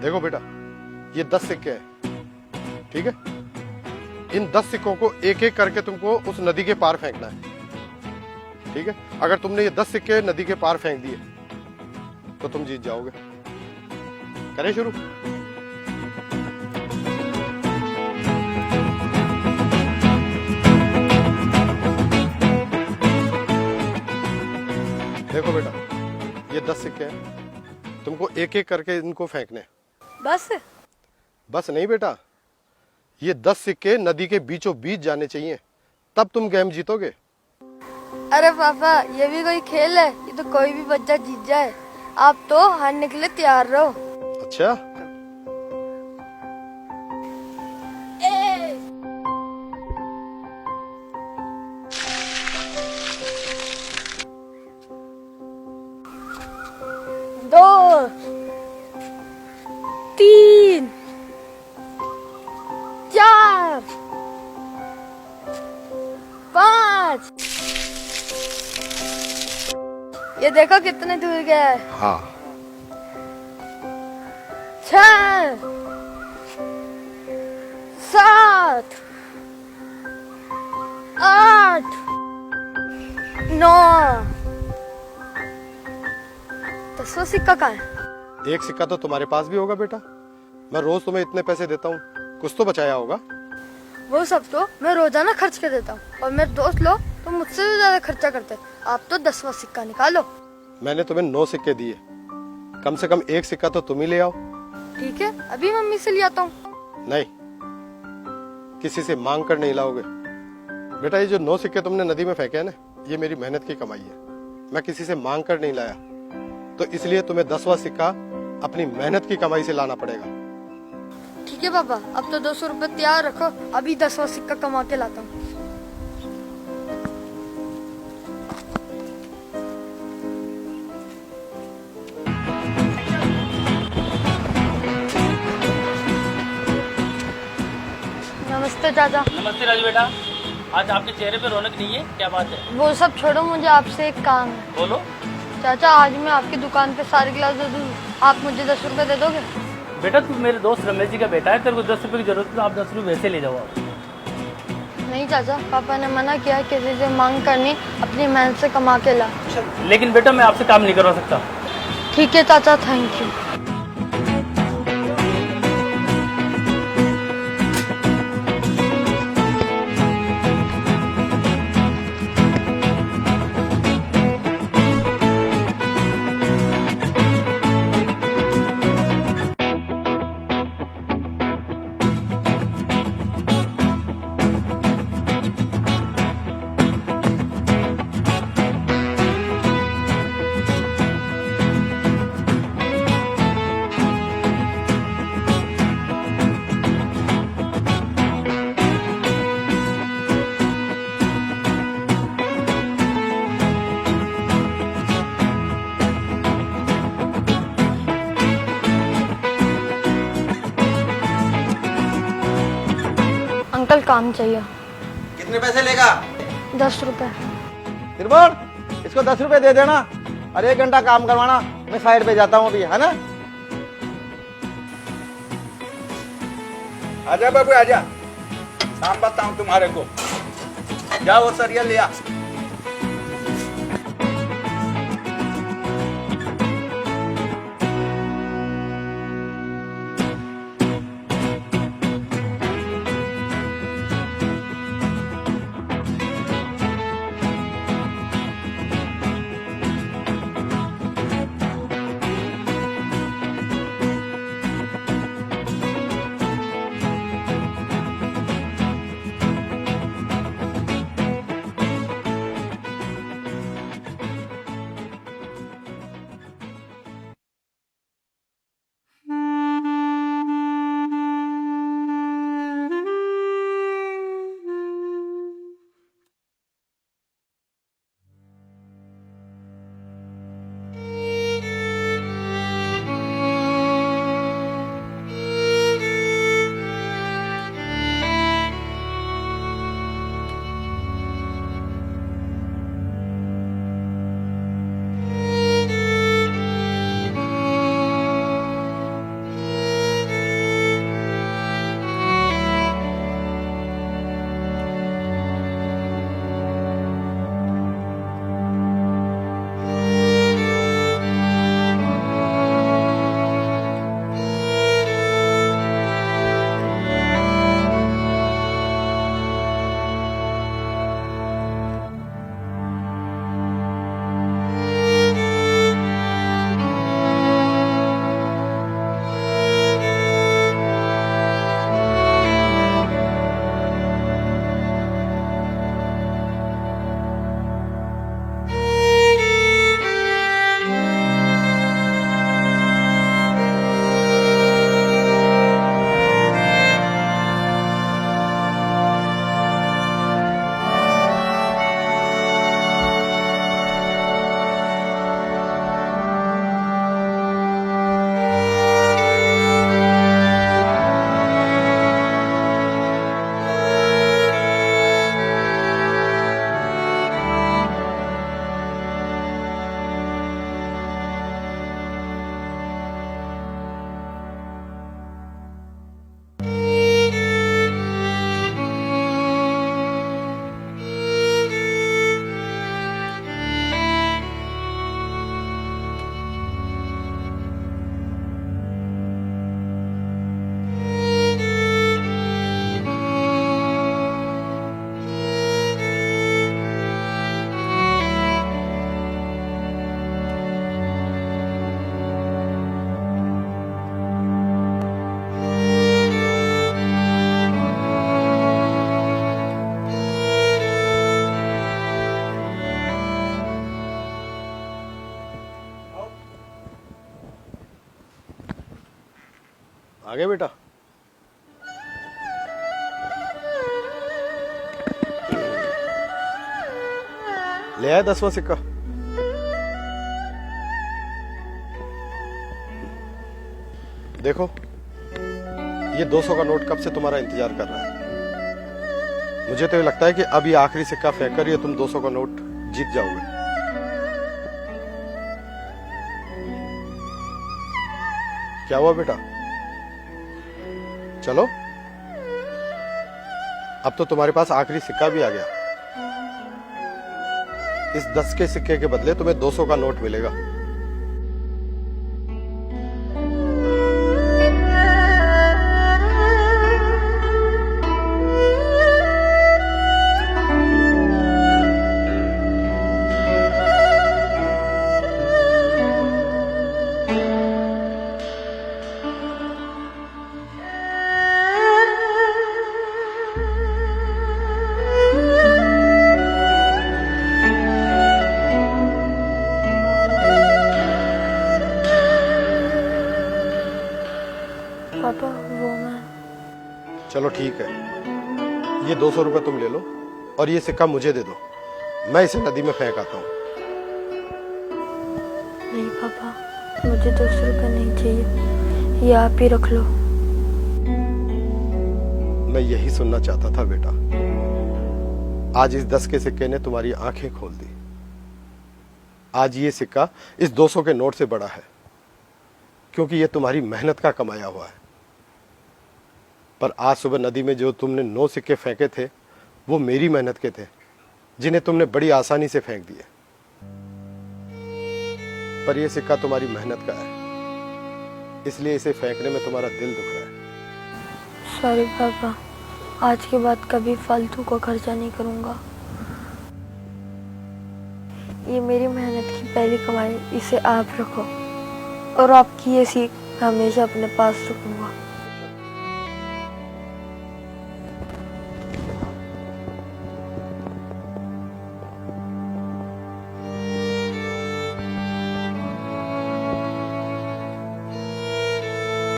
देखो बेटा, ये 10 सिक्के हैं, ठीक है। इन 10 सिक्कों को एक एक करके तुमको उस नदी के पार फेंकना है, ठीक है। अगर तुमने ये 10 सिक्के नदी के पार फेंक दिए तो तुम जीत जाओगे। करें शुरू? देखो बेटा, ये 10 सिक्के हैं, तुमको एक एक करके इनको फेंकने हैं। बस? बस नहीं बेटा, ये 10 सिक्के नदी के बीचों बीच जाने चाहिए, तब तुम गेम जीतोगे। अरे पापा, ये भी कोई खेल है? ये तो कोई भी बच्चा जीत जाए। आप तो हारने के लिए तैयार रहो। अच्छा, दो, तीन, चार, पाँच। ये देखो कितने दूर गया है। हाँ। 6, 7, 8, 9। 10वां सिक्का कहाँ है? एक सिक्का तो तुम्हारे पास भी होगा बेटा, मैं रोज तुम्हें इतने पैसे देता हूँ, कुछ तो बचाया होगा। वो सब तो मैं रोजाना खर्च कर देता हूँ, और मेरे दोस्त लोग तो मुझसे भी ज्यादा खर्चा करते हैं। आप तो 10वां सिक्का निकालो। मैंने तुम्हें 9 सिक्के दिए, कम से कम एक सिक्का तो तुम ही ले आओ। ठीक है, अभी मम्मी से ले आता हूँ। नहीं, किसी से मांग कर नहीं लाओगे बेटा। ये जो 9 सिक्के तुमने नदी में फेंके हैं ना, ये मेरी मेहनत की कमाई है, मैं किसी से मांग कर नहीं लाया, तो इसलिए तुम्हें 10वां सिक्का अपनी मेहनत की कमाई से लाना पड़ेगा। ठीक है पापा, अब तो 200 रुपए तैयार रखो, अभी 10वां सिक्का कमा के लाता हूँ। नमस्ते चाचा। नमस्ते राजू बेटा, आज आपके चेहरे पे रौनक नहीं है, क्या बात है? वो सब छोड़ो, मुझे आपसे एक काम है। बोलो। चाचा, आज मैं आपकी दुकान पे सारे गिलास दे दूँ, आप मुझे 10 रुपए दे दोगे? बेटा तू मेरे दोस्त रमेश जी का बेटा है, तेरे को 10 रुपए की जरूरत है तो आप 10 रुपए वैसे ले जाओ आप। नहीं चाचा, पापा ने मना किया, किसी से मांग करनी, अपनी मेहनत से कमा के ला। लेकिन बेटा मैं आपसे काम नहीं करवा सकता। ठीक है चाचा, थैंक यू। अंकल, काम चाहिए। कितने पैसे लेगा? 10 रुपए। निर्मल, इसको 10 रुपए दे देना और 1 घंटा काम करवाना। मैं साइड पे जाता हूँ अभी, है ना? आजा बाबू आजा, काम बताऊँ तुम्हारे को। जाओ वो सरिया लिया। आ गए बेटा? ले आया 10वां सिक्का? देखो, ये 200 का नोट कब से तुम्हारा इंतजार कर रहा है। मुझे तो ये लगता है कि अब ये आखिरी सिक्का फेंक कर ये तुम 200 का नोट जीत जाओगे। क्या हुआ बेटा? चलो, अब तो तुम्हारे पास आखिरी सिक्का भी आ गया। इस 10 के सिक्के के बदले तुम्हें 200 का नोट मिलेगा। पापा वो मैं। चलो ठीक है, ये 200 रुपए तुम ले लो और ये सिक्का मुझे दे दो। मैं इसे नदी में फेंक आता हूँ। नहीं पापा, मुझे 200 रुपये नहीं चाहिए, ये आप ही रख लो। मैं यही सुनना चाहता था बेटा। आज इस 10 के सिक्के ने तुम्हारी आंखें खोल दी। आज ये सिक्का इस 200 के नोट से बड़ा है, क्योंकि ये तुम्हारी मेहनत का कमाया हुआ है। पर आज सुबह नदी में जो तुमने 9 सिक्के फेंके थे, वो मेरी मेहनत के थे, जिन्हें तुमने बड़ी आसानी से फेंक दिए। पर यह सिक्का तुम्हारी मेहनत का है, इसलिए इसे फेंकने में तुम्हारा दिल दुख रहा है। सॉरी पापा, आज के बाद कभी फालतू का खर्चा नहीं करूँगा। ये मेरी मेहनत की पहली कमाई, इसे आप रखो और आपकी ये सीख हमेशा अपने पास रखूँगा।